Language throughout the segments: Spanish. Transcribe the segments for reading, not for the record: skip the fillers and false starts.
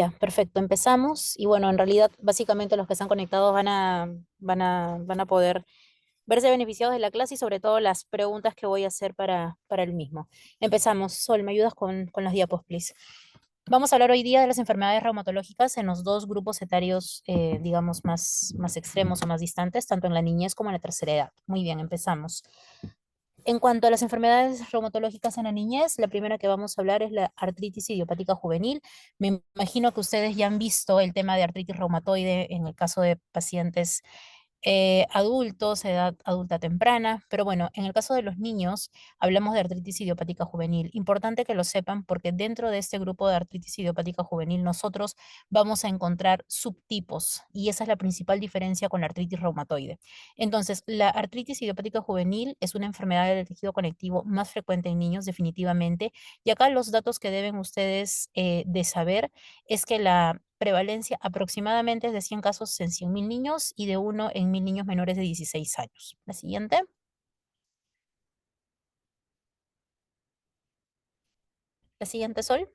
Ya, perfecto, empezamos. Y bueno, en realidad, básicamente los que están conectados van a poder verse beneficiados de la clase y sobre todo las preguntas que voy a hacer para el mismo. Empezamos. Sol, ¿me ayudas con las diapos, please? Vamos a hablar hoy día de las enfermedades reumatológicas en los dos grupos etarios, digamos, más extremos o más distantes, tanto en la niñez como en la tercera edad. Muy bien, empezamos. En cuanto a las enfermedades reumatológicas en la niñez, la primera que vamos a hablar es la artritis idiopática juvenil. Me imagino que ustedes ya han visto el tema de artritis reumatoide en el caso de pacientes adultos, edad adulta temprana, pero bueno, en el caso de los niños, hablamos de artritis idiopática juvenil. Importante que lo sepan porque dentro de este grupo de artritis idiopática juvenil nosotros vamos a encontrar subtipos y esa es la principal diferencia con la artritis reumatoide. Entonces, la artritis idiopática juvenil es una enfermedad del tejido conectivo más frecuente en niños, definitivamente, y acá los datos que deben ustedes de saber es que la prevalencia aproximadamente es de 100 casos en 100.000 niños y de uno en 1.000 niños menores de 16 años. La siguiente. La siguiente, Sol.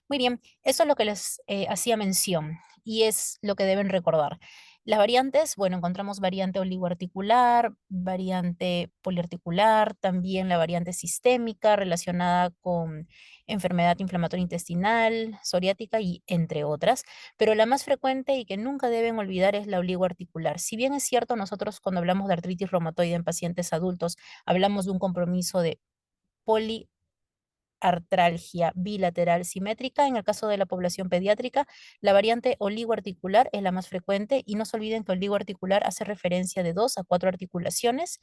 Muy bien, eso es lo que les hacía mención y es lo que deben recordar. Las variantes, bueno, encontramos variante oligoarticular, variante poliarticular, también la variante sistémica relacionada con enfermedad inflamatoria intestinal, psoriática y entre otras, pero la más frecuente y que nunca deben olvidar es la oligoarticular. Si bien es cierto, nosotros cuando hablamos de artritis reumatoide en pacientes adultos, hablamos de un compromiso de poli artralgia bilateral simétrica. En el caso de la población pediátrica, la variante oligoarticular es la más frecuente y no se olviden que oligoarticular hace referencia de 2 a 4 articulaciones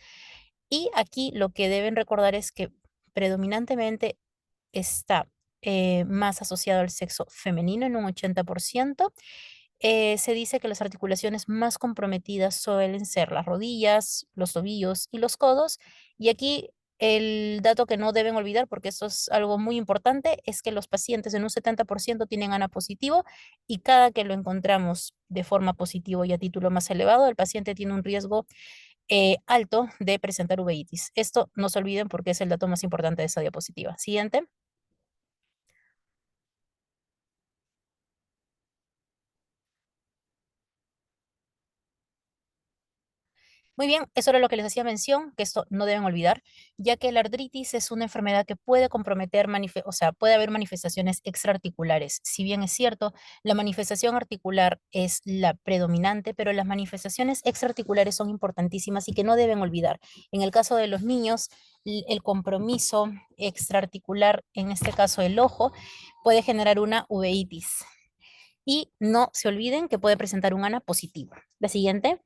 y aquí lo que deben recordar es que predominantemente está más asociado al sexo femenino en un 80%. Se dice que las articulaciones más comprometidas suelen ser las rodillas, los tobillos y los codos. Y aquí el dato que no deben olvidar, porque esto es algo muy importante, es que los pacientes en un 70% tienen ANA positivo y cada que lo encontramos de forma positiva y a título más elevado, el paciente tiene un riesgo alto de presentar uveitis. Esto no se olviden porque es el dato más importante de esa diapositiva. Siguiente. Muy bien, eso era lo que les hacía mención, que esto no deben olvidar, ya que la artritis es una enfermedad que puede comprometer, o sea, puede haber manifestaciones extraarticulares. Si bien es cierto, la manifestación articular es la predominante, pero las manifestaciones extraarticulares son importantísimas y que no deben olvidar. En el caso de los niños, el compromiso extraarticular, en este caso el ojo, puede generar una uveitis. Y no se olviden que puede presentar un ANA positivo. La siguiente.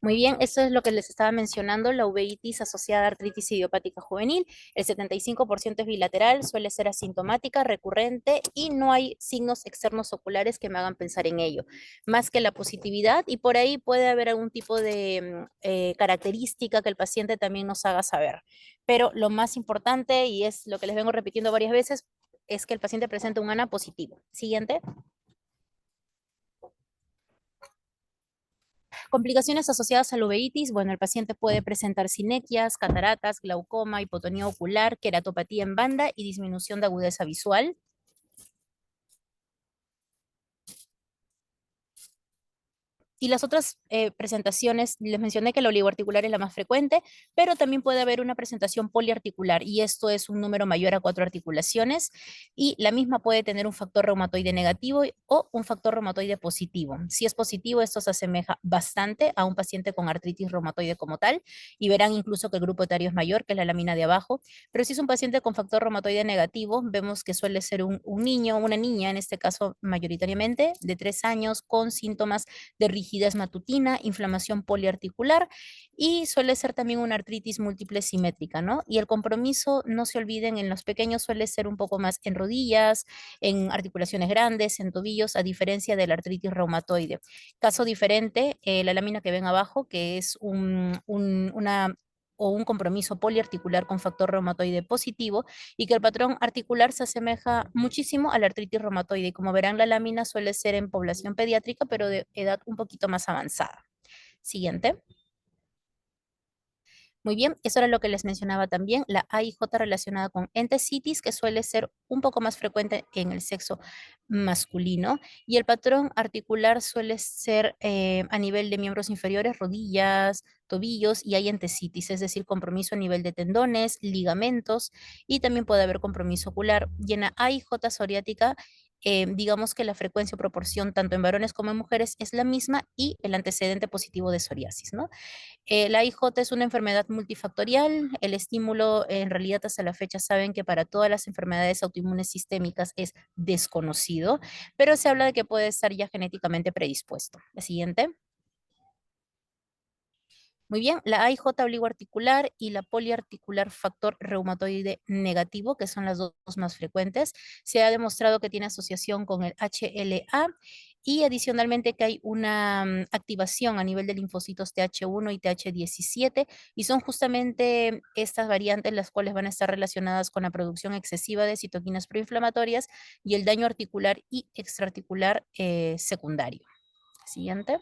Muy bien, eso es lo que les estaba mencionando, la uveitis asociada a artritis idiopática juvenil. El 75% es bilateral, suele ser asintomática, recurrente y no hay signos externos oculares que me hagan pensar en ello, más que la positividad y por ahí puede haber algún tipo de característica que el paciente también nos haga saber. Pero lo más importante, y es lo que les vengo repitiendo varias veces, es que el paciente presenta un ANA positivo. Siguiente. Complicaciones asociadas a la uveitis, bueno, el paciente puede presentar sinequias, cataratas, glaucoma, hipotonía ocular, queratopatía en banda y disminución de agudeza visual. Y las otras presentaciones, les mencioné que la oligoarticular es la más frecuente, pero también puede haber una presentación poliarticular y esto es un número mayor a 4 articulaciones y la misma puede tener un factor reumatoide negativo o un factor reumatoide positivo. Si es positivo, esto se asemeja bastante a un paciente con artritis reumatoide como tal y verán incluso que el grupo etario es mayor, que es la lámina de abajo, pero si es un paciente con factor reumatoide negativo, vemos que suele ser un niño, una niña, en este caso mayoritariamente, de 3 años con síntomas de rigidez matutina, inflamación poliarticular y suele ser también una artritis múltiple simétrica, ¿no? Y el compromiso, no se olviden, en los pequeños suele ser un poco más en rodillas, en articulaciones grandes, en tobillos, a diferencia de la artritis reumatoide. Caso diferente, la lámina que ven abajo, que es una o un compromiso poliarticular con factor reumatoide positivo y que el patrón articular se asemeja muchísimo a la artritis reumatoide. Y como verán, la lámina suele ser en población pediátrica, pero de edad un poquito más avanzada. Siguiente. Muy bien, eso era lo que les mencionaba también, la AIJ relacionada con entesitis, que suele ser un poco más frecuente en el sexo masculino, y el patrón articular suele ser a nivel de miembros inferiores, rodillas, tobillos, y hay entesitis, es decir, compromiso a nivel de tendones, ligamentos, y también puede haber compromiso ocular. Y en la AIJ psoriática, digamos que la frecuencia o proporción tanto en varones como en mujeres es la misma y el antecedente positivo de psoriasis, ¿no? La IJ es una enfermedad multifactorial. El estímulo, en realidad, hasta la fecha saben que para todas las enfermedades autoinmunes sistémicas es desconocido, pero se habla de que puede estar ya genéticamente predispuesto. La siguiente. Muy bien, la AIJ obligoarticular y la poliarticular factor reumatoide negativo, que son las dos más frecuentes, se ha demostrado que tiene asociación con el HLA y adicionalmente que hay una activación a nivel de linfocitos TH1 y TH17 y son justamente estas variantes las cuales van a estar relacionadas con la producción excesiva de citoquinas proinflamatorias y el daño articular y extraarticular secundario. Siguiente.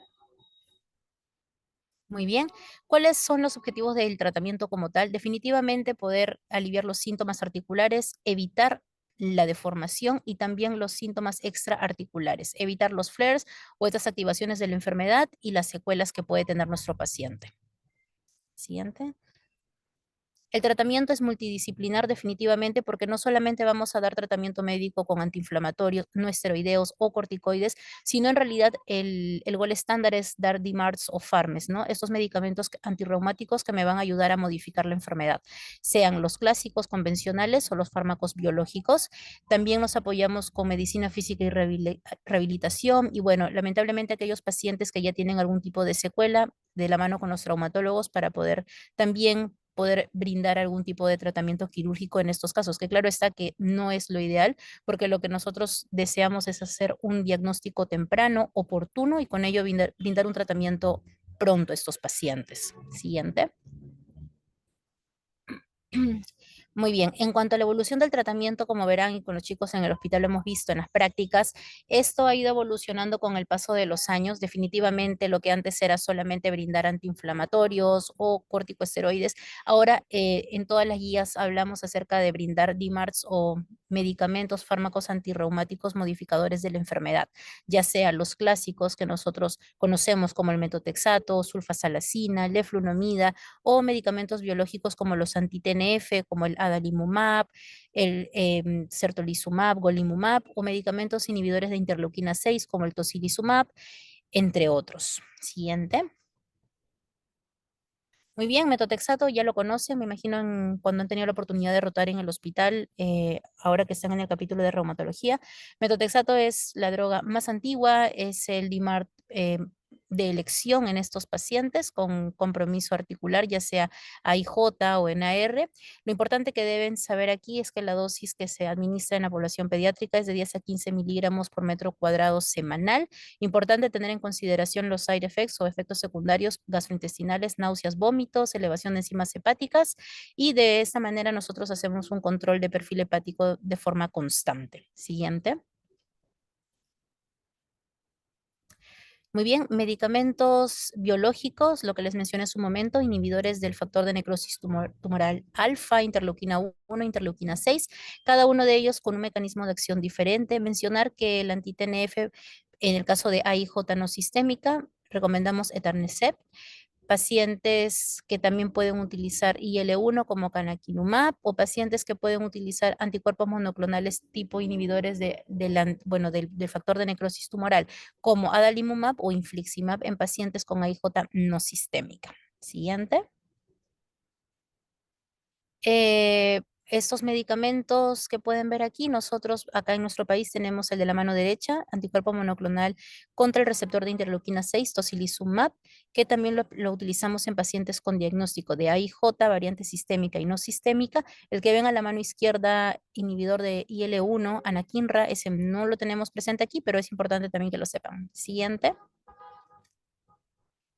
Muy bien. ¿Cuáles son los objetivos del tratamiento como tal? Definitivamente poder aliviar los síntomas articulares, evitar la deformación y también los síntomas extraarticulares, evitar los flares o estas activaciones de la enfermedad y las secuelas que puede tener nuestro paciente. Siguiente. El tratamiento es multidisciplinar definitivamente porque no solamente vamos a dar tratamiento médico con antiinflamatorios, no esteroideos o corticoides, sino en realidad el gol estándar es dar DMARDs o FARMES, ¿no? Estos medicamentos antirreumáticos que me van a ayudar a modificar la enfermedad, sean los clásicos convencionales o los fármacos biológicos. También nos apoyamos con medicina física y rehabilitación y bueno, lamentablemente aquellos pacientes que ya tienen algún tipo de secuela, de la mano con los traumatólogos para poder también poder brindar algún tipo de tratamiento quirúrgico en estos casos, que claro está que no es lo ideal, porque lo que nosotros deseamos es hacer un diagnóstico temprano, oportuno y con ello brindar un tratamiento pronto a estos pacientes. Siguiente. Muy bien, en cuanto a la evolución del tratamiento, como verán, y con los chicos en el hospital lo hemos visto en las prácticas, esto ha ido evolucionando con el paso de los años. Definitivamente lo que antes era solamente brindar antiinflamatorios o corticosteroides, ahora en todas las guías hablamos acerca de brindar DMARDs o medicamentos, fármacos antirreumáticos modificadores de la enfermedad, ya sea los clásicos que nosotros conocemos como el metotrexato, sulfasalacina, leflunomida, o medicamentos biológicos como los anti-TNF, como el adalimumab, el certolizumab, golimumab, o medicamentos inhibidores de interleuquina 6 como el tocilizumab, entre otros. Siguiente. Muy bien, metotrexato ya lo conocen, me imagino cuando han tenido la oportunidad de rotar en el hospital, ahora que están en el capítulo de reumatología. Metotrexato es la droga más antigua, es el DMARD de elección en estos pacientes con compromiso articular, ya sea AIJ o NAR. Lo importante que deben saber aquí es que la dosis que se administra en la población pediátrica es de 10 a 15 miligramos por metro cuadrado semanal. Importante tener en consideración los side effects o efectos secundarios gastrointestinales, náuseas, vómitos, elevación de enzimas hepáticas y de esta manera nosotros hacemos un control de perfil hepático de forma constante. Siguiente. Muy bien, medicamentos biológicos, lo que les mencioné hace un momento, inhibidores del factor de necrosis tumoral alfa, interleuquina 1, interleuquina 6, cada uno de ellos con un mecanismo de acción diferente. Mencionar que el anti-TNF, en el caso de AIJ no sistémica, recomendamos etanercept, pacientes que también pueden utilizar IL-1 como canakinumab o pacientes que pueden utilizar anticuerpos monoclonales tipo inhibidores del factor de necrosis tumoral como adalimumab o infliximab en pacientes con AIJ no sistémica. Siguiente. Estos medicamentos que pueden ver aquí, nosotros acá en nuestro país tenemos el de la mano derecha, anticuerpo monoclonal contra el receptor de interleuquina 6, tocilizumab, que también lo utilizamos en pacientes con diagnóstico de AIJ, variante sistémica y no sistémica. El que ven a la mano izquierda, inhibidor de IL-1, anakinra, ese no lo tenemos presente aquí, pero es importante también que lo sepan. Siguiente.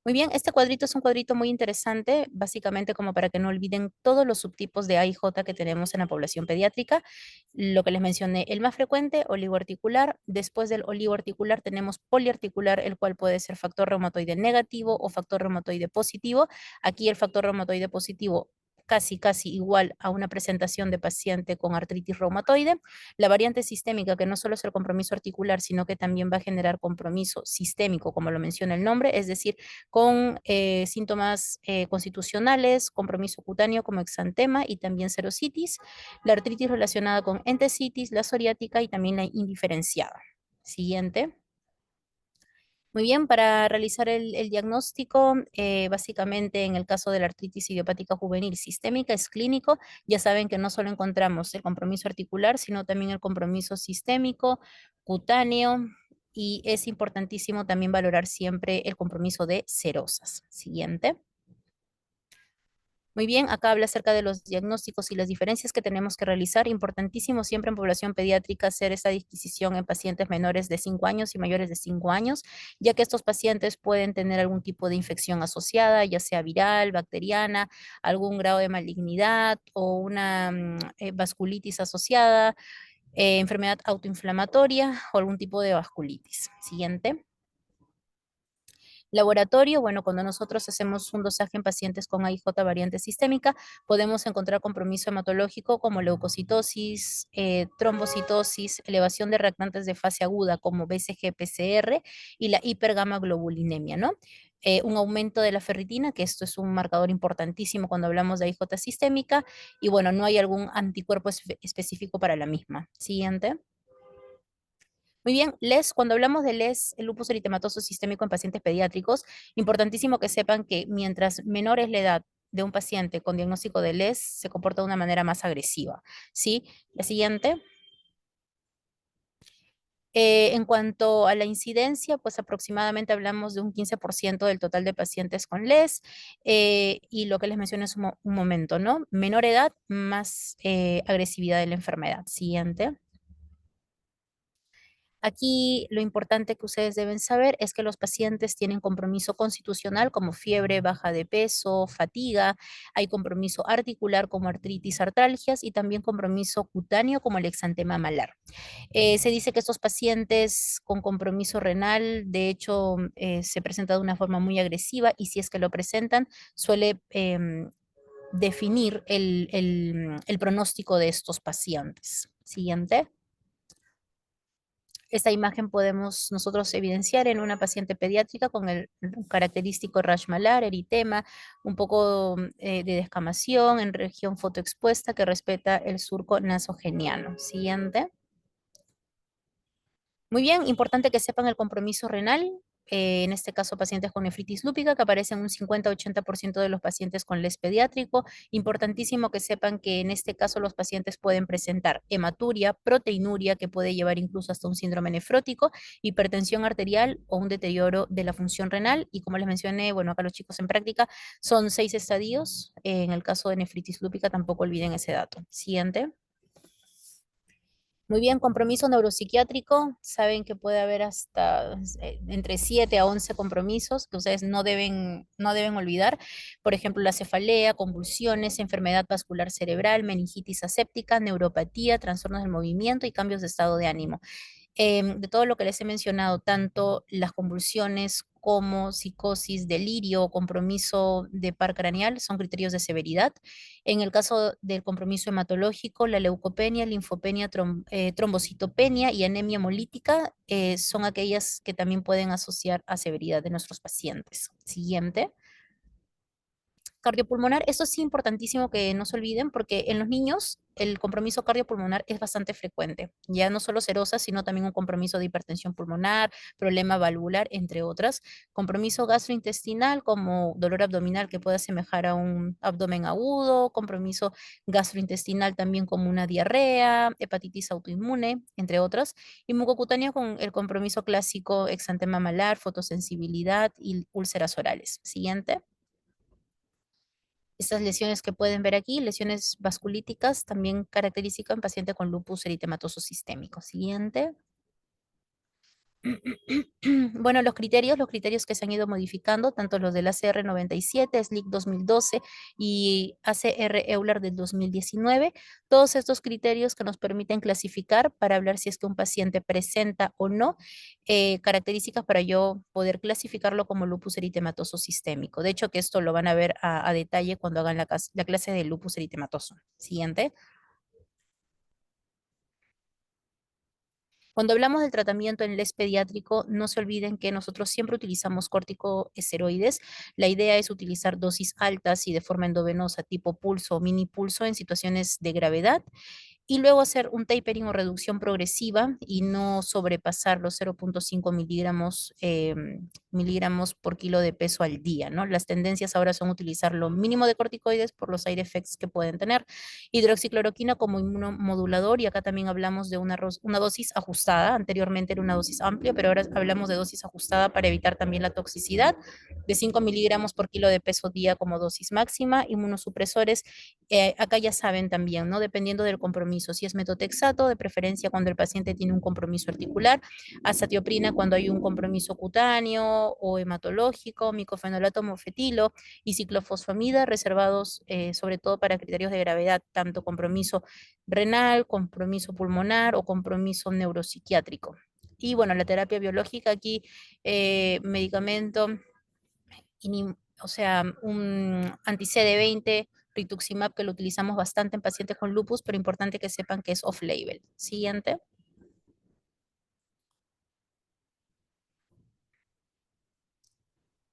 Muy bien, este cuadrito es un cuadrito muy interesante, básicamente como para que no olviden todos los subtipos de AIJ que tenemos en la población pediátrica. Lo que les mencioné, el más frecuente, oligoarticular. Después del oligoarticular tenemos poliarticular, el cual puede ser factor reumatoide negativo o factor reumatoide positivo. Aquí el factor reumatoide positivo casi igual a una presentación de paciente con artritis reumatoide. La variante sistémica, que no solo es el compromiso articular, sino que también va a generar compromiso sistémico, como lo menciona el nombre, es decir, con síntomas constitucionales, compromiso cutáneo como exantema y también serositis, la artritis relacionada con entesitis, la psoriática y también la indiferenciada. Siguiente. Muy bien, para realizar el diagnóstico, básicamente en el caso de la artritis idiopática juvenil sistémica es clínico. Ya saben que no solo encontramos el compromiso articular, sino también el compromiso sistémico, cutáneo, y es importantísimo también valorar siempre el compromiso de serosas. Siguiente. Muy bien, acá habla acerca de los diagnósticos y las diferencias que tenemos que realizar. Importantísimo siempre en población pediátrica hacer esta disquisición en pacientes menores de 5 años y mayores de 5 años, ya que estos pacientes pueden tener algún tipo de infección asociada, ya sea viral, bacteriana, algún grado de malignidad o una vasculitis asociada, enfermedad autoinflamatoria o algún tipo de vasculitis. Siguiente. Laboratorio, bueno, cuando nosotros hacemos un dosaje en pacientes con AIJ variante sistémica, podemos encontrar compromiso hematológico como leucocitosis, trombocitosis, elevación de reactantes de fase aguda como BCG-PCR y la hipergamaglobulinemia, ¿no? Un aumento de la ferritina, que esto es un marcador importantísimo cuando hablamos de AIJ sistémica, y bueno, no hay algún anticuerpo específico para la misma. Siguiente. Muy bien, cuando hablamos de el lupus eritematoso sistémico en pacientes pediátricos, importantísimo que sepan que mientras menor es la edad de un paciente con diagnóstico de se comporta de una manera más agresiva, ¿sí? La siguiente. En cuanto a la incidencia, pues aproximadamente hablamos de un 15% del total de pacientes con y lo que les mencioné es un momento, ¿no? Menor edad, más agresividad de la enfermedad. Siguiente. Aquí lo importante que ustedes deben saber es que los pacientes tienen compromiso constitucional como fiebre, baja de peso, fatiga, hay compromiso articular como artritis, artralgias y también compromiso cutáneo como el exantema malar. Se dice que estos pacientes con compromiso renal, de hecho, se presentan de una forma muy agresiva y si es que lo presentan, suele definir el pronóstico de estos pacientes. Siguiente. Esta imagen podemos nosotros evidenciar en una paciente pediátrica con el característico rash malar, eritema, un poco de descamación en región fotoexpuesta que respeta el surco nasogeniano. Siguiente. Muy bien, importante que sepan el compromiso renal, en este caso pacientes con nefritis lúpica, que aparecen un 50-80% de los pacientes con pediátrico. Importantísimo que sepan que en este caso los pacientes pueden presentar hematuria, proteinuria, que puede llevar incluso hasta un síndrome nefrótico, hipertensión arterial o un deterioro de la función renal. Y como les mencioné, bueno, acá los chicos en práctica son 6 estadios. En el caso de nefritis lúpica, tampoco olviden ese dato. Siguiente. Muy bien, compromiso neuropsiquiátrico. Saben que puede haber hasta entre 7 a 11 compromisos que ustedes no deben olvidar. Por ejemplo, la cefalea, convulsiones, enfermedad vascular cerebral, meningitis aséptica, neuropatía, trastornos del movimiento y cambios de estado de ánimo. De todo lo que les he mencionado, tanto las convulsiones como psicosis, delirio o compromiso de par craneal son criterios de severidad. En el caso del compromiso hematológico, la leucopenia, linfopenia, trombocitopenia y anemia hemolítica son aquellas que también pueden asociar a severidad de nuestros pacientes. Siguiente. Cardiopulmonar, eso sí importantísimo que no se olviden porque en los niños el compromiso cardiopulmonar es bastante frecuente, ya no solo serosa, sino también un compromiso de hipertensión pulmonar, problema valvular, entre otras. Compromiso gastrointestinal como dolor abdominal que puede asemejar a un abdomen agudo, compromiso gastrointestinal también como una diarrea, hepatitis autoinmune, entre otras. Y mucocutáneo con el compromiso clásico exantema malar, fotosensibilidad y úlceras orales. Siguiente. Estas lesiones que pueden ver aquí, lesiones vasculíticas, también característica en paciente con lupus eritematoso sistémico. Siguiente. Bueno, los criterios que se han ido modificando, tanto los del ACR 97, SLIC 2012 y ACR Euler del 2019, todos estos criterios que nos permiten clasificar para hablar si es que un paciente presenta o no características para yo poder clasificarlo como lupus eritematoso sistémico. De hecho, que esto lo van a ver a detalle cuando hagan la clase de lupus eritematoso. Siguiente. Cuando hablamos del tratamiento en el ex pediátrico, no se olviden que nosotros siempre utilizamos corticosteroides. La idea es utilizar dosis altas y de forma endovenosa tipo pulso o mini pulso en situaciones de gravedad y luego hacer un tapering o reducción progresiva y no sobrepasar los 0,5 miligramos por kilo de peso al día, ¿no? Las tendencias ahora son utilizar lo mínimo de corticoides por los side effects que pueden tener, hidroxicloroquina como inmunomodulador y acá también hablamos de una dosis ajustada, anteriormente era una dosis amplia, pero ahora hablamos de dosis ajustada para evitar también la toxicidad, de 5 miligramos por kilo de peso día como dosis máxima, inmunosupresores acá ya saben también, ¿no? Dependiendo del compromiso, si es metotrexato, de preferencia cuando el paciente tiene un compromiso articular, azatioprina cuando hay un compromiso cutáneo o hematológico, micofenolato mofetilo y ciclofosfamida reservados sobre todo para criterios de gravedad, tanto compromiso renal, compromiso pulmonar o compromiso neuropsiquiátrico. Y bueno, la terapia biológica aquí, medicamento o sea, un anti-CD20, rituximab, que lo utilizamos bastante en pacientes con lupus, pero importante que sepan que es off-label. Siguiente.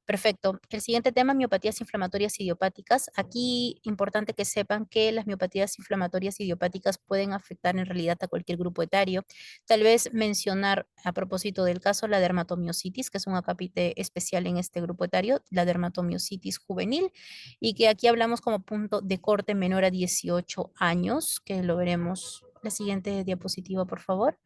Perfecto. El siguiente tema, miopatías inflamatorias idiopáticas. Aquí, importante que sepan que las miopatías inflamatorias idiopáticas pueden afectar en realidad a cualquier grupo etario. Tal vez mencionar a propósito del caso la dermatomiositis, que es un acápite especial en este grupo etario, la dermatomiositis juvenil, y que aquí hablamos como punto de corte menor a 18 años, que lo veremos. La siguiente diapositiva, por favor.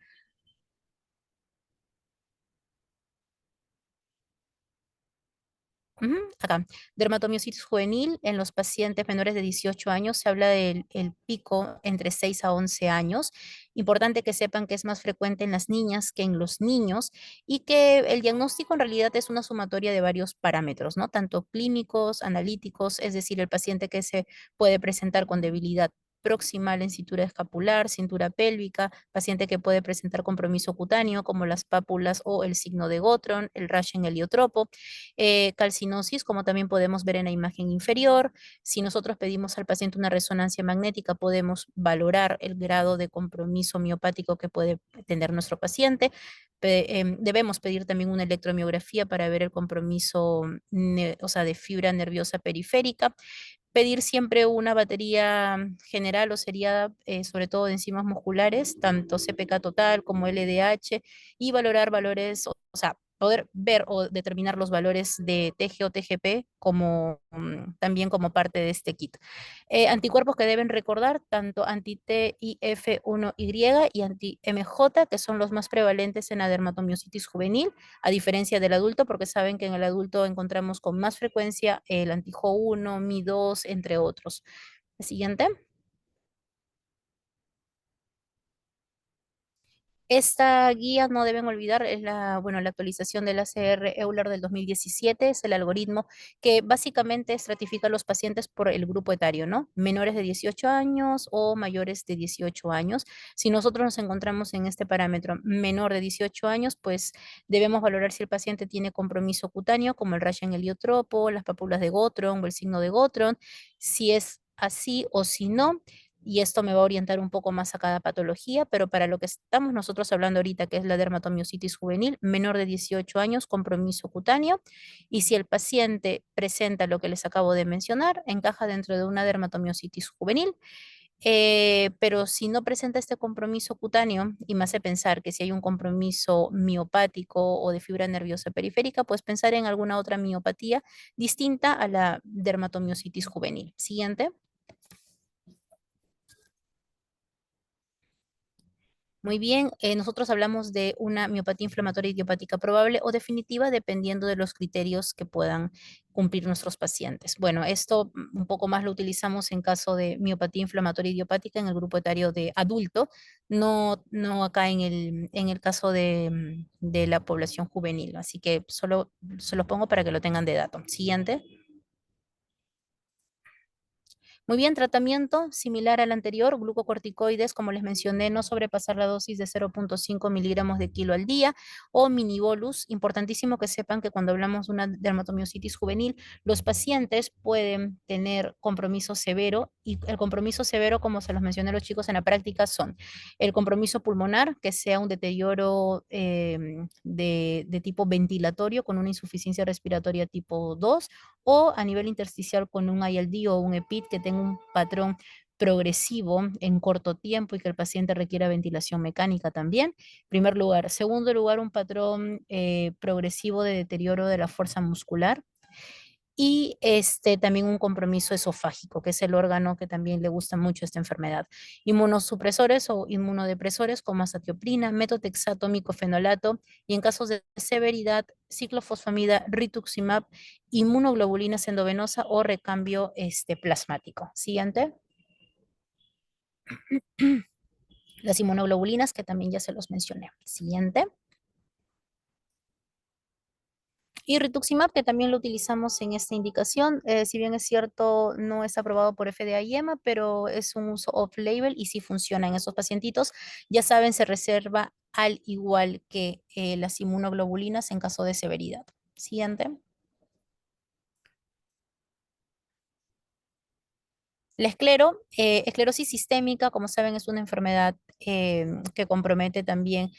Ujú, acá, dermatomiositis juvenil en los pacientes menores de 18 años, se habla del el pico entre 6 a 11 años. Importante que sepan que es más frecuente en las niñas que en los niños y que el diagnóstico en realidad es una sumatoria de varios parámetros, ¿no? Tanto clínicos, analíticos, es decir, el paciente que se puede presentar con debilidad proximal en cintura escapular, cintura pélvica, paciente que puede presentar compromiso cutáneo como las pápulas o el signo de Gotron, el rash en heliotropo, calcinosis, como también podemos ver en la imagen inferior. Si nosotros pedimos al paciente una resonancia magnética, podemos valorar el grado de compromiso miopático que puede tener nuestro paciente. Debemos pedir también una electromiografía para ver el compromiso, o sea, de fibra nerviosa periférica, pedir siempre una batería general o seriada, sobre todo de enzimas musculares, tanto CPK total como LDH, y valorar valores, o sea, poder ver o determinar los valores de TG o TGP como también como parte de este kit. Anticuerpos que deben recordar, tanto anti-TIF1Y y anti-MJ, que son los más prevalentes en la dermatomiositis juvenil, a diferencia del adulto, porque saben que en el adulto encontramos con más frecuencia el anti-Jo1, Mi2, entre otros. La siguiente. Esta guía, no deben olvidar, es bueno, la actualización del ACR Euler del 2017, es el algoritmo que básicamente estratifica a los pacientes por el grupo etario, ¿no? Menores de 18 años o mayores de 18 años. Si nosotros nos encontramos en este parámetro menor de 18 años, pues debemos valorar si el paciente tiene compromiso cutáneo, como el rash en heliotropo, las pápulas de Gotron o el signo de Gotron. Si es así o si no, y esto me va a orientar un poco más a cada patología, pero para lo que estamos nosotros hablando ahorita, que es la dermatomiositis juvenil, menor de 18 años, compromiso cutáneo, y si el paciente presenta lo que les acabo de mencionar, encaja dentro de una dermatomiositis juvenil, pero si no presenta este compromiso cutáneo, y me hace pensar que si hay un compromiso miopático o de fibra nerviosa periférica, pues pensar en alguna otra miopatía distinta a la dermatomiositis juvenil. Siguiente. Muy bien, nosotros hablamos de una miopatía inflamatoria idiopática probable o definitiva dependiendo de los criterios que puedan cumplir nuestros pacientes. Bueno, esto un poco más lo utilizamos en caso de miopatía inflamatoria idiopática en el grupo etario de adulto, no acá en el caso de la población juvenil. Así que solo se los pongo para que lo tengan de dato. Siguiente. Muy bien, tratamiento similar al anterior, glucocorticoides, como les mencioné, no sobrepasar la dosis de 0,5 miligramos de kilo al día o minibolus. Importantísimo que sepan que cuando hablamos de una dermatomiositis juvenil, los pacientes pueden tener compromiso severo y el compromiso severo, como se los mencioné a los chicos en la práctica, son el compromiso pulmonar, que sea un deterioro de tipo ventilatorio con una insuficiencia respiratoria tipo 2 o a nivel intersticial con un ILD o un EPIT que tenga un patrón progresivo en corto tiempo y que el paciente requiera ventilación mecánica también. Primer lugar. Segundo lugar, un patrón progresivo de deterioro de la fuerza muscular y también un compromiso esofágico, que es el órgano que también le gusta mucho esta enfermedad. Inmunosupresores o inmunodepresores como azatioprina, metotrexato, micofenolato y en casos de severidad, ciclofosfamida, rituximab, inmunoglobulinas endovenosa o recambio plasmático. Siguiente. Las inmunoglobulinas, que también ya se los mencioné. Siguiente. Y rituximab, que también lo utilizamos en esta indicación, si bien es cierto, no está aprobado por FDA y EMA, pero es un uso off-label y sí funciona en esos pacientitos. Ya saben, se reserva al igual que las inmunoglobulinas en caso de severidad. Siguiente. La esclerosis sistémica, como saben, es una enfermedad que compromete también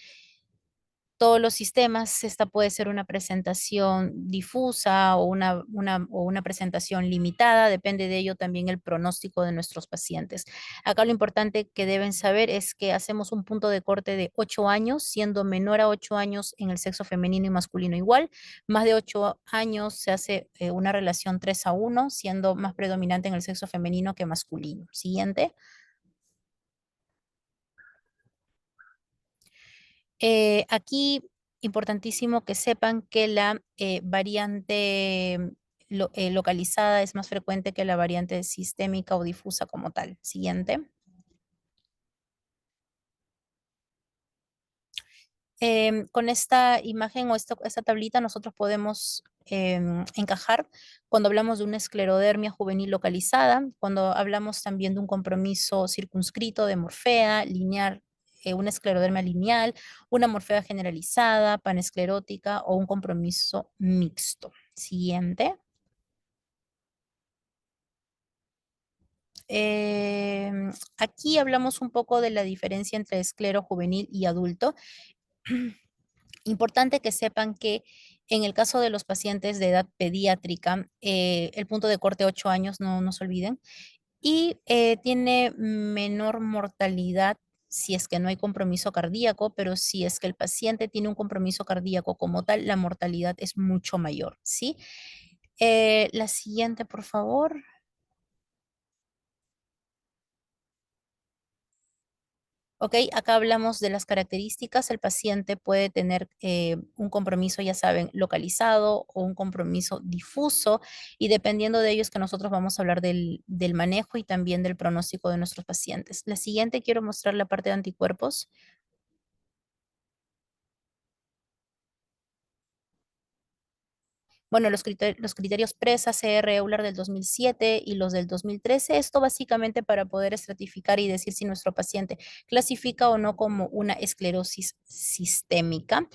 todos los sistemas. Esta puede ser una presentación difusa o o una presentación limitada, depende de ello también el pronóstico de nuestros pacientes. Acá lo importante que deben saber es que hacemos un punto de corte de 8 años, siendo menor a 8 años en el sexo femenino y masculino igual. Más de 8 años se hace una relación 3:1, siendo más predominante en el sexo femenino que masculino. Siguiente. Aquí, importantísimo que sepan que la variante localizada es más frecuente que la variante sistémica o difusa como tal. Siguiente. Con esta imagen o esta tablita nosotros podemos encajar cuando hablamos de una esclerodermia juvenil localizada, cuando hablamos también de un compromiso circunscrito de morfea, lineal, una esclerodermia lineal, una morfea generalizada, panesclerótica o un compromiso mixto. Siguiente. Aquí hablamos un poco de la diferencia entre esclero juvenil y adulto. Importante que sepan que en el caso de los pacientes de edad pediátrica, el punto de corte 8 años, no se olviden, y tiene menor mortalidad si es que no hay compromiso cardíaco, pero si es que el paciente tiene un compromiso cardíaco como tal, la mortalidad es mucho mayor, ¿sí? La siguiente, por favor. Ok, acá hablamos de las características. El paciente puede tener un compromiso, ya saben, localizado o un compromiso difuso y dependiendo de ello es que nosotros vamos a hablar del manejo y también del pronóstico de nuestros pacientes. La siguiente quiero mostrar la parte de anticuerpos. Bueno, los criterios PRESA, CR Euler del 2007 y los del 2013, esto básicamente para poder estratificar y decir si nuestro paciente clasifica o no como una esclerosis sistémica.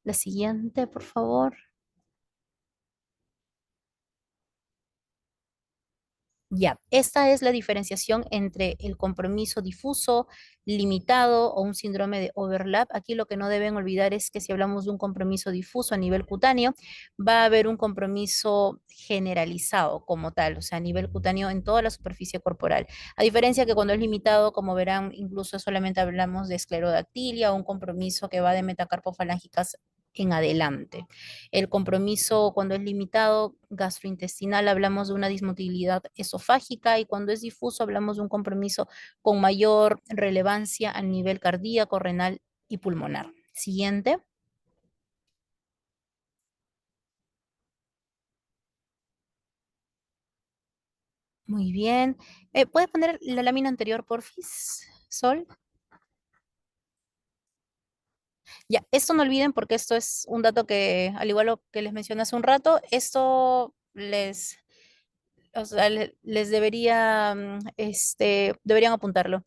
La siguiente, por favor. Ya, esta es la diferenciación entre el compromiso difuso, limitado o un síndrome de overlap. Aquí lo que no deben olvidar es que si hablamos de un compromiso difuso a nivel cutáneo, va a haber un compromiso generalizado como tal, o sea, a nivel cutáneo en toda la superficie corporal. A diferencia que cuando es limitado, como verán, incluso solamente hablamos de esclerodactilia o un compromiso que va de metacarpofalángicas en adelante. El compromiso cuando es limitado gastrointestinal hablamos de una dismotilidad esofágica y cuando es difuso hablamos de un compromiso con mayor relevancia a nivel cardíaco, renal y pulmonar. Siguiente. Muy bien. ¿Puedes poner la lámina anterior, porfis, Sol? Ya, esto no olviden porque esto es un dato que, al igual lo que les mencioné hace un rato, esto les, o sea, les debería, deberían apuntarlo.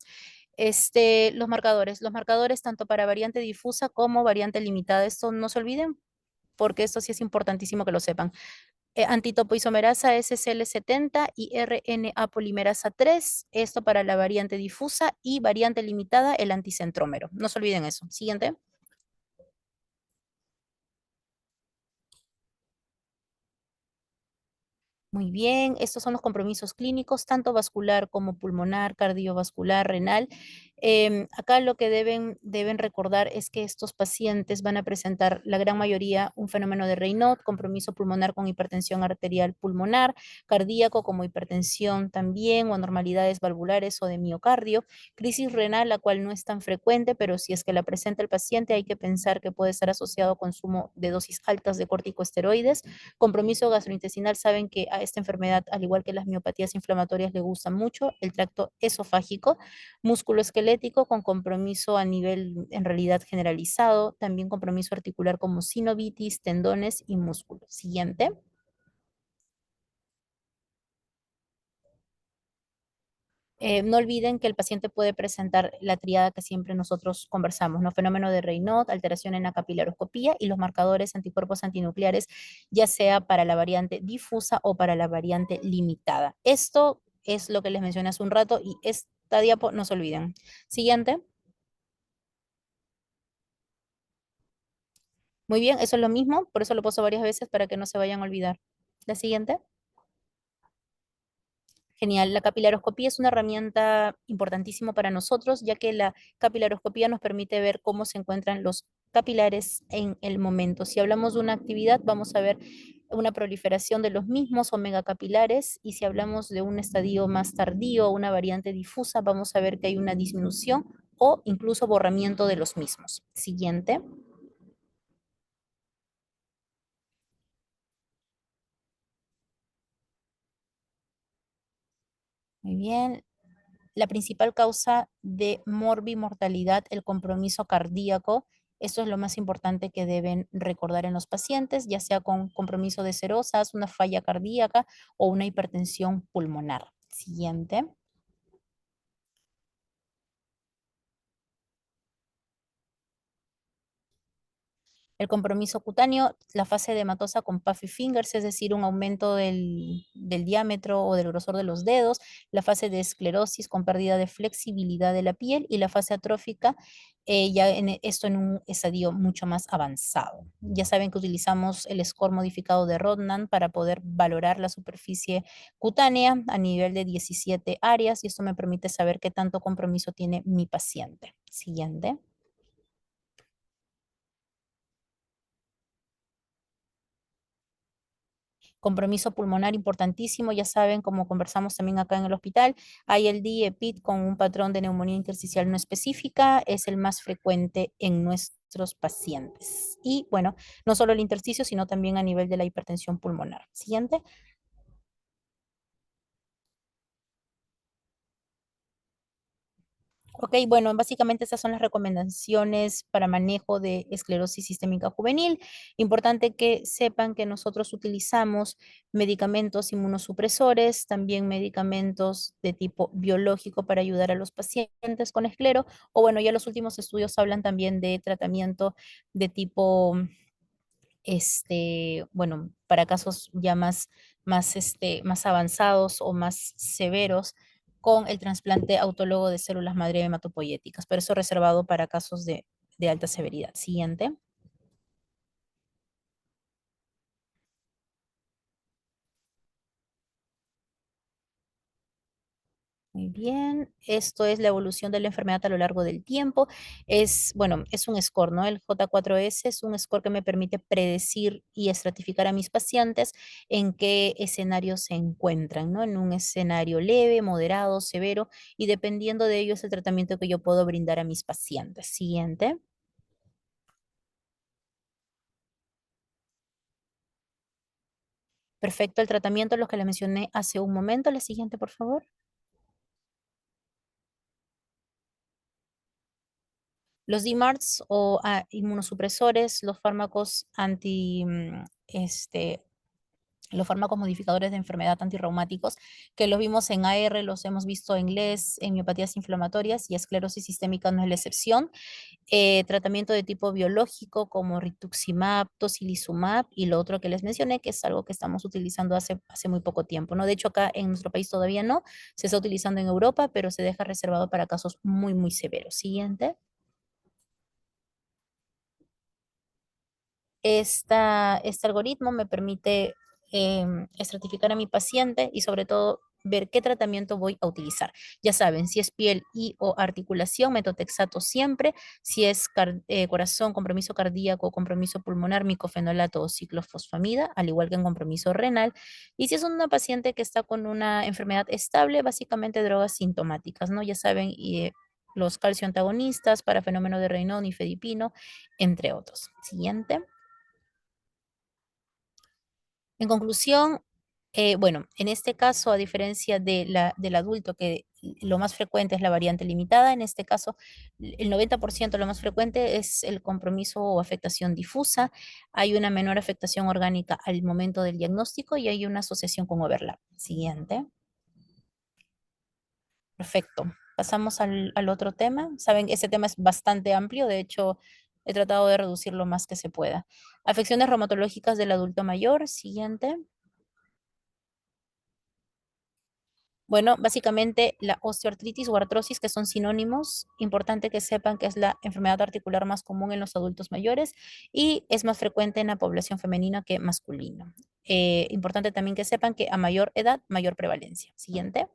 Los marcadores tanto para variante difusa como variante limitada, esto no se olviden porque esto sí es importantísimo que lo sepan. Antitopoisomerasa SCL70 y RNA polimerasa 3, esto para la variante difusa y variante limitada, el anticentrómero. No se olviden eso. Siguiente. Muy bien, estos son los compromisos clínicos, tanto vascular como pulmonar, cardiovascular, renal. Acá lo que deben recordar es que estos pacientes van a presentar, la gran mayoría, un fenómeno de Raynaud, compromiso pulmonar con hipertensión arterial pulmonar, cardíaco como hipertensión también, o anormalidades valvulares o de miocardio, crisis renal, la cual no es tan frecuente, pero si es que la presenta el paciente, hay que pensar que puede estar asociado a consumo de dosis altas de corticosteroides. Compromiso gastrointestinal, saben que a esta enfermedad, al igual que las miopatías inflamatorias, le gusta mucho el tracto esofágico, músculo esquelético con compromiso a nivel en realidad generalizado, también compromiso articular como sinovitis, tendones y músculos. Siguiente. No olviden que el paciente puede presentar la triada que siempre nosotros conversamos, ¿no? Fenómeno de Raynaud, alteración en la capilaroscopía y los marcadores anticuerpos antinucleares, ya sea para la variante difusa o para la variante limitada. Esto es lo que les mencioné hace un rato y esta diapo no se olviden. Siguiente. Muy bien, eso es lo mismo, por eso lo paso varias veces para que no se vayan a olvidar. La siguiente. Genial. La capilaroscopía es una herramienta importantísima para nosotros, ya que la capilaroscopía nos permite ver cómo se encuentran los capilares en el momento. Si hablamos de una actividad, vamos a ver una proliferación de los mismos omega capilares y si hablamos de un estadio más tardío, una variante difusa, vamos a ver que hay una disminución o incluso borramiento de los mismos. Siguiente. Muy bien. La principal causa de morbimortalidad, el compromiso cardíaco. Esto es lo más importante que deben recordar en los pacientes, ya sea con compromiso de serosas, una falla cardíaca o una hipertensión pulmonar. Siguiente. El compromiso cutáneo, la fase edematosa con puffy fingers, es decir, un aumento del diámetro o del grosor de los dedos, la fase de esclerosis con pérdida de flexibilidad de la piel y la fase atrófica, ya esto en un estadio mucho más avanzado. Ya saben que utilizamos el score modificado de Rodnan para poder valorar la superficie cutánea a nivel de 17 áreas y esto me permite saber qué tanto compromiso tiene mi paciente. Siguiente. Compromiso pulmonar importantísimo, ya saben, como conversamos también acá en el hospital, hay el DIEPIT con un patrón de neumonía intersticial no específica, es el más frecuente en nuestros pacientes. Y bueno, no solo el intersticio, sino también a nivel de la hipertensión pulmonar. Siguiente. Ok, bueno, básicamente estas son las recomendaciones para manejo de esclerosis sistémica juvenil. Importante que sepan que nosotros utilizamos medicamentos inmunosupresores, también medicamentos de tipo biológico para ayudar a los pacientes con esclero, o bueno, ya los últimos estudios hablan también de tratamiento de tipo bueno, para casos ya más avanzados o más severos con el trasplante autólogo de células madre hematopoyéticas, pero eso reservado para casos de alta severidad. Siguiente. Muy bien, esto es la evolución de la enfermedad a lo largo del tiempo. Es, bueno, es un score, ¿no? El J4S es un score que me permite predecir y estratificar a mis pacientes en qué escenario se encuentran, ¿no? En un escenario leve, moderado, severo, y dependiendo de ello es el tratamiento que yo puedo brindar a mis pacientes. Siguiente. Perfecto, el tratamiento, los que le mencioné hace un momento. La siguiente, por favor. Los DMARDs o inmunosupresores, los fármacos los fármacos modificadores de enfermedad antirreumáticos, que los vimos en AR, los hemos visto en GLES, en miopatías inflamatorias y esclerosis sistémica no es la excepción. Tratamiento de tipo biológico como rituximab, tocilizumab y lo otro que les mencioné, que es algo que estamos utilizando hace muy poco tiempo, ¿no? De hecho, acá en nuestro país todavía no, se está utilizando en Europa, pero se deja reservado para casos muy, muy severos. Siguiente. Este algoritmo me permite estratificar a mi paciente y sobre todo ver qué tratamiento voy a utilizar. Ya saben, si es piel y o articulación, metotrexato siempre. Si es corazón, compromiso cardíaco, compromiso pulmonar, micofenolato o ciclofosfamida, al igual que en compromiso renal. Y si es una paciente que está con una enfermedad estable, básicamente drogas sintomáticas, ¿no? Ya saben, los calcio antagonistas para fenómeno de Raynaud, nifedipino, entre otros. Siguiente. En conclusión, bueno, en este caso, a diferencia del adulto, que lo más frecuente es la variante limitada, en este caso, el 90% lo más frecuente es el compromiso o afectación difusa. Hay una menor afectación orgánica al momento del diagnóstico y hay una asociación con overlap. Siguiente. Perfecto. Pasamos al otro tema. Saben, ese tema es bastante amplio, de hecho, he tratado de reducir lo más que se pueda. Afecciones reumatológicas del adulto mayor. Siguiente. Bueno, básicamente la osteoartritis o artrosis, que son sinónimos, importante que sepan que es la enfermedad articular más común en los adultos mayores y es más frecuente en la población femenina que masculina. Importante también que sepan que a mayor edad, mayor prevalencia. Siguiente.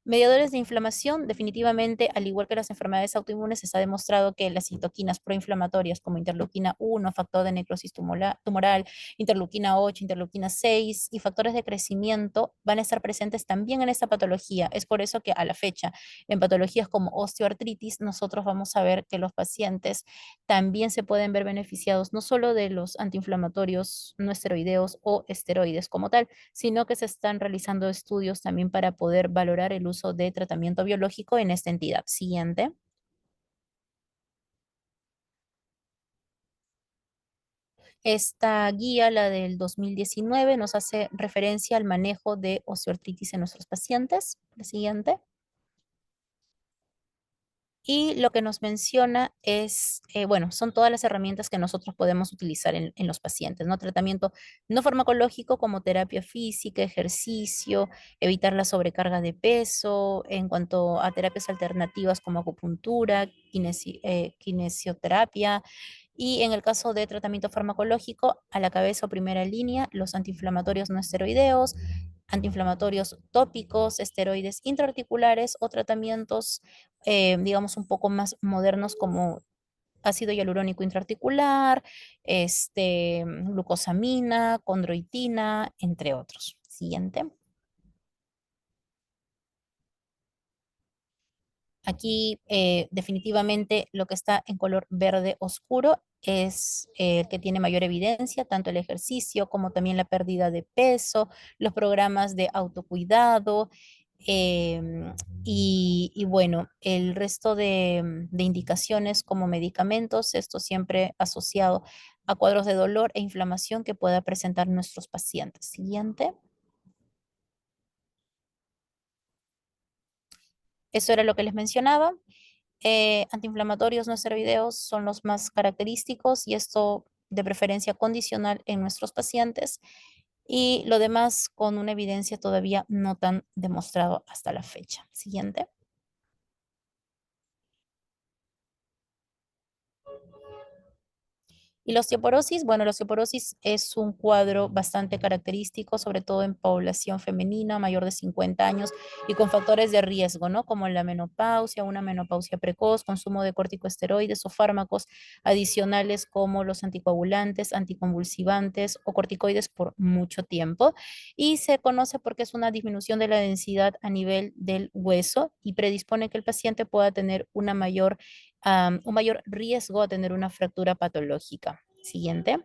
Mediadores de inflamación, definitivamente, al igual que las enfermedades autoinmunes, está demostrado que las citoquinas proinflamatorias como interleuquina 1, factor de necrosis tumoral, interleuquina 8, interleuquina 6 y factores de crecimiento van a estar presentes también en esta patología. Es por eso que a la fecha, en patologías como osteoartritis, nosotros vamos a ver que los pacientes también se pueden ver beneficiados no solo de los antiinflamatorios no esteroideos o esteroides como tal, sino que se están realizando estudios también para poder valorar el uso de tratamiento biológico en esta entidad. Siguiente. Esta guía, la del 2019, nos hace referencia al manejo de osteoartritis en nuestros pacientes. La siguiente. Y lo que nos menciona es, bueno, son todas las herramientas que nosotros podemos utilizar en los pacientes, ¿no? Tratamiento no farmacológico como terapia física, ejercicio, evitar la sobrecarga de peso, en cuanto a terapias alternativas como acupuntura, kinesioterapia, y en el caso de tratamiento farmacológico, a la cabeza o primera línea, los antiinflamatorios no esteroideos, antiinflamatorios tópicos, esteroides intraarticulares o tratamientos, digamos, un poco más modernos como ácido hialurónico intraarticular, glucosamina, condroitina, entre otros. Siguiente. Aquí definitivamente lo que está en color verde oscuro es el que tiene mayor evidencia, tanto el ejercicio como también la pérdida de peso, los programas de autocuidado y bueno, el resto de indicaciones como medicamentos, esto siempre asociado a cuadros de dolor e inflamación que pueda presentar nuestros pacientes. Siguiente. Eso era lo que les mencionaba. Antiinflamatorios no esteroideos son los más característicos y esto de preferencia condicional en nuestros pacientes y lo demás con una evidencia todavía no tan demostrado hasta la fecha. Siguiente. Y la osteoporosis, bueno, la osteoporosis es un cuadro bastante característico, sobre todo en población femenina mayor de 50 años y con factores de riesgo, ¿no? Como la menopausia, una menopausia precoz, consumo de corticosteroides o fármacos adicionales como los anticoagulantes, anticonvulsivantes o corticoides por mucho tiempo. Y se conoce porque es una disminución de la densidad a nivel del hueso y predispone que el paciente pueda tener un mayor riesgo a tener una fractura patológica. Siguiente.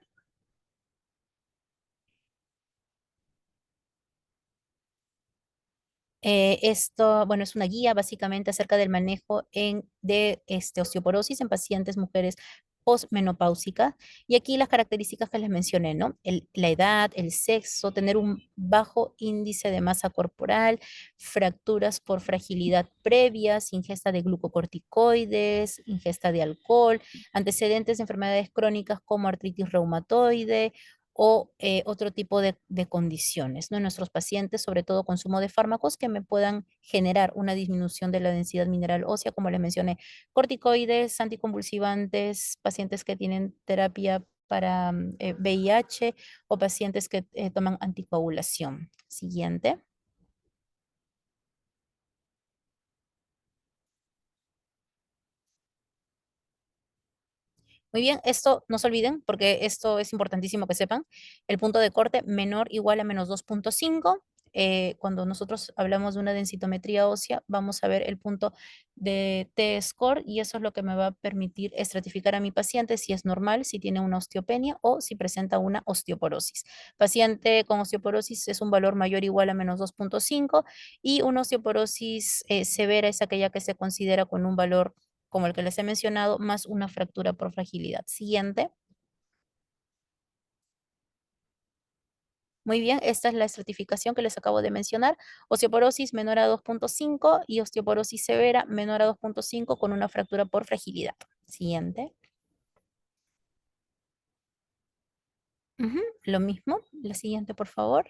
Esto, bueno, es una guía básicamente acerca del manejo de osteoporosis en pacientes mujeres posmenopáusicas. Y aquí las características que les mencioné, ¿no? La edad, el sexo, tener un bajo índice de masa corporal, fracturas por fragilidad previas, ingesta de glucocorticoides, ingesta de alcohol, antecedentes de enfermedades crónicas como artritis reumatoide, o otro tipo de condiciones, ¿no? En nuestros pacientes, sobre todo consumo de fármacos que me puedan generar una disminución de la densidad mineral ósea, como les mencioné, corticoides, anticonvulsivantes, pacientes que tienen terapia para VIH o pacientes que toman anticoagulación. Siguiente. Muy bien, esto no se olviden porque esto es importantísimo que sepan. El punto de corte menor igual a menos 2,5. Cuando nosotros hablamos de una densitometría ósea, vamos a ver el punto de T-score y eso es lo que me va a permitir estratificar a mi paciente si es normal, si tiene una osteopenia o si presenta una osteoporosis. Paciente con osteoporosis es un valor mayor o igual a menos 2,5 y una osteoporosis severa es aquella que se considera con un valor como el que les he mencionado, más una fractura por fragilidad. Siguiente. Muy bien, esta es la estratificación que les acabo de mencionar. Osteoporosis menor a 2,5 y osteoporosis severa menor a 2,5 con una fractura por fragilidad. Siguiente. Ujú, lo mismo. La siguiente, por favor.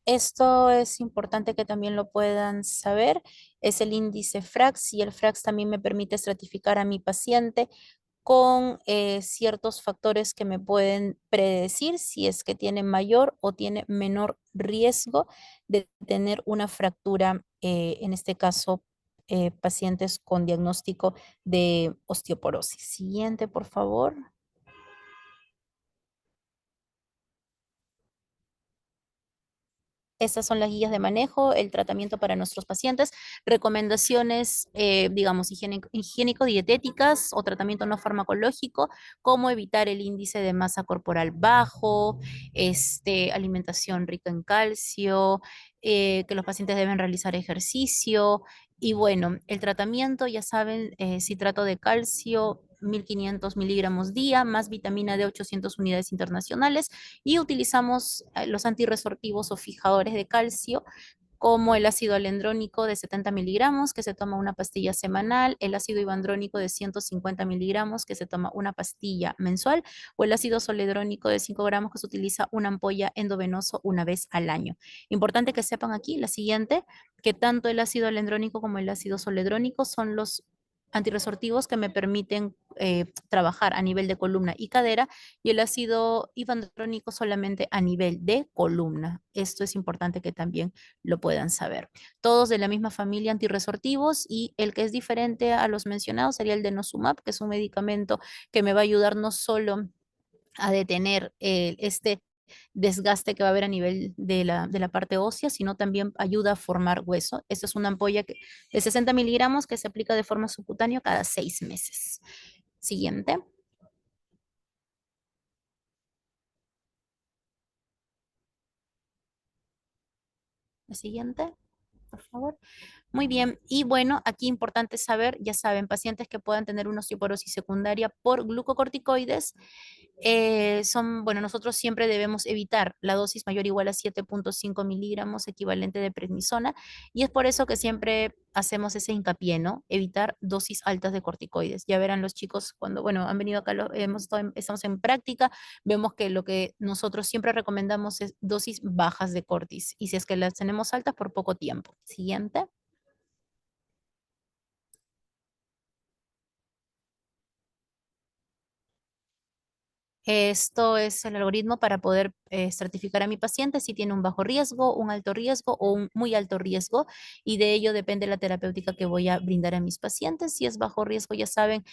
Esto es importante que también lo puedan saber. Es el índice FRAX y el FRAX también me permite estratificar a mi paciente con ciertos factores que me pueden predecir si es que tiene mayor o tiene menor riesgo de tener una fractura, en este caso, pacientes con diagnóstico de osteoporosis. Siguiente, por favor. Estas son las guías de manejo, el tratamiento para nuestros pacientes, recomendaciones, digamos, higiénico-dietéticas o tratamiento no farmacológico, cómo evitar el índice de masa corporal bajo, alimentación rica en calcio, que los pacientes deben realizar ejercicio. Y bueno, el tratamiento, ya saben, citrato de calcio, 1.500 miligramos día, más vitamina D, 800 unidades internacionales y utilizamos los antirresortivos o fijadores de calcio como el ácido alendrónico de 70 miligramos que se toma una pastilla semanal, el ácido ibandrónico de 150 miligramos que se toma una pastilla mensual o el ácido soledrónico de 5 gramos que se utiliza una ampolla endovenoso una vez al año. Importante que sepan aquí la siguiente, que tanto el ácido alendrónico como el ácido soledrónico son los antirresortivos que me permiten trabajar a nivel de columna y cadera y el ácido ibandrónico solamente a nivel de columna. Esto es importante que también lo puedan saber. Todos de la misma familia antirresortivos y el que es diferente a los mencionados sería el denosumab, que es un medicamento que me va a ayudar no solo a detener este desgaste que va a haber a nivel de la parte ósea, sino también ayuda a formar hueso. Esta es una ampolla de 60 miligramos que se aplica de forma subcutánea cada 6 meses. Siguiente. La siguiente, por favor. Muy bien, y bueno, aquí importante saber, ya saben, pacientes que puedan tener una osteoporosis secundaria por glucocorticoides, bueno, nosotros siempre debemos evitar la dosis mayor o igual a 7,5 miligramos equivalente de prednisona, y es por eso que siempre hacemos ese hincapié, ¿no? Evitar dosis altas de corticoides. Ya verán los chicos cuando, bueno, han venido acá, estamos en práctica, vemos que lo que nosotros siempre recomendamos es dosis bajas de cortis, y si es que las tenemos altas, por poco tiempo. Siguiente. Esto es el algoritmo para poder certificar a mi paciente si tiene un bajo riesgo, un alto riesgo o un muy alto riesgo, y de ello depende la terapéutica que voy a brindar a mis pacientes. Si es bajo riesgo, ya saben,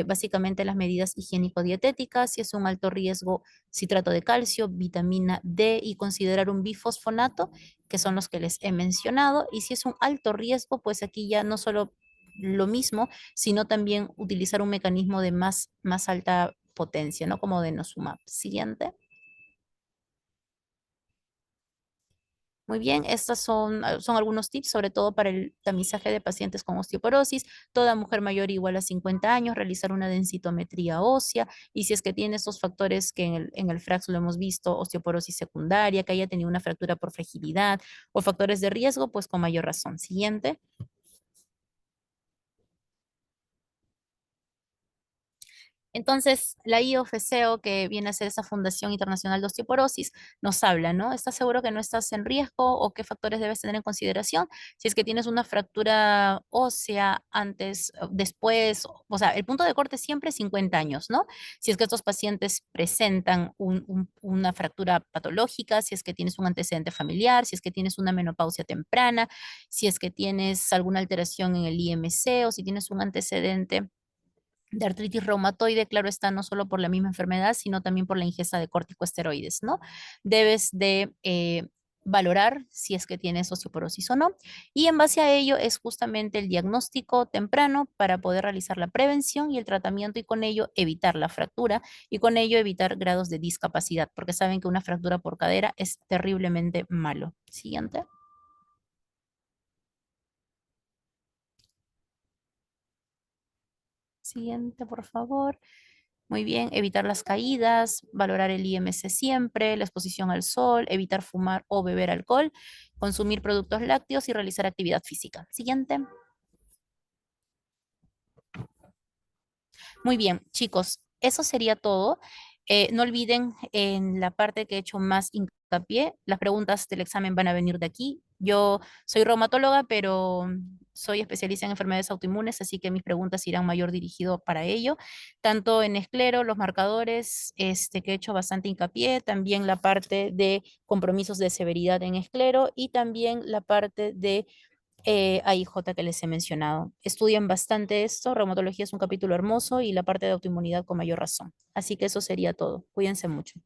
básicamente las medidas higiénico-dietéticas. Si es un alto riesgo, citrato de calcio, vitamina D y considerar un bifosfonato, que son los que les he mencionado. Y si es un alto riesgo, pues aquí ya no solo lo mismo, sino también utilizar un mecanismo de más alta potencia, ¿no? Como denosumab. Siguiente. Muy bien, estos son algunos tips, sobre todo para el tamizaje de pacientes con osteoporosis. Toda mujer mayor igual a 50 años, realizar una densitometría ósea, y si es que tiene estos factores que en el FRAX lo hemos visto, osteoporosis secundaria, que haya tenido una fractura por fragilidad o factores de riesgo, pues con mayor razón. Siguiente. Entonces, la IOFCO, que viene a ser esa Fundación Internacional de Osteoporosis, nos habla, ¿no? ¿Estás seguro que no estás en riesgo o qué factores debes tener en consideración? Si es que tienes una fractura ósea antes, después, o sea, el punto de corte siempre es 50 años, ¿no? Si es que estos pacientes presentan una fractura patológica, si es que tienes un antecedente familiar, si es que tienes una menopausia temprana, si es que tienes alguna alteración en el IMC o si tienes un antecedente de artritis reumatoide, claro está, no solo por la misma enfermedad, sino también por la ingesta de corticosteroides, ¿no? Debes de valorar si es que tienes osteoporosis o no. Y en base a ello es justamente el diagnóstico temprano para poder realizar la prevención y el tratamiento y con ello evitar la fractura y con ello evitar grados de discapacidad, porque saben que una fractura por cadera es terriblemente malo. Siguiente. Siguiente, por favor. Muy bien, evitar las caídas, valorar el IMC siempre, la exposición al sol, evitar fumar o beber alcohol, consumir productos lácteos y realizar actividad física. Siguiente. Muy bien, chicos, eso sería todo. No olviden en la parte que he hecho más hincapié, las preguntas del examen van a venir de aquí. Yo soy reumatóloga, pero soy especialista en enfermedades autoinmunes, así que mis preguntas irán mayor dirigido para ello. Tanto en esclero, los marcadores, que he hecho bastante hincapié, también la parte de compromisos de severidad en esclero y también la parte de AIJ que les he mencionado. Estudian bastante esto, reumatología es un capítulo hermoso y la parte de autoinmunidad con mayor razón. Así que eso sería todo. Cuídense mucho.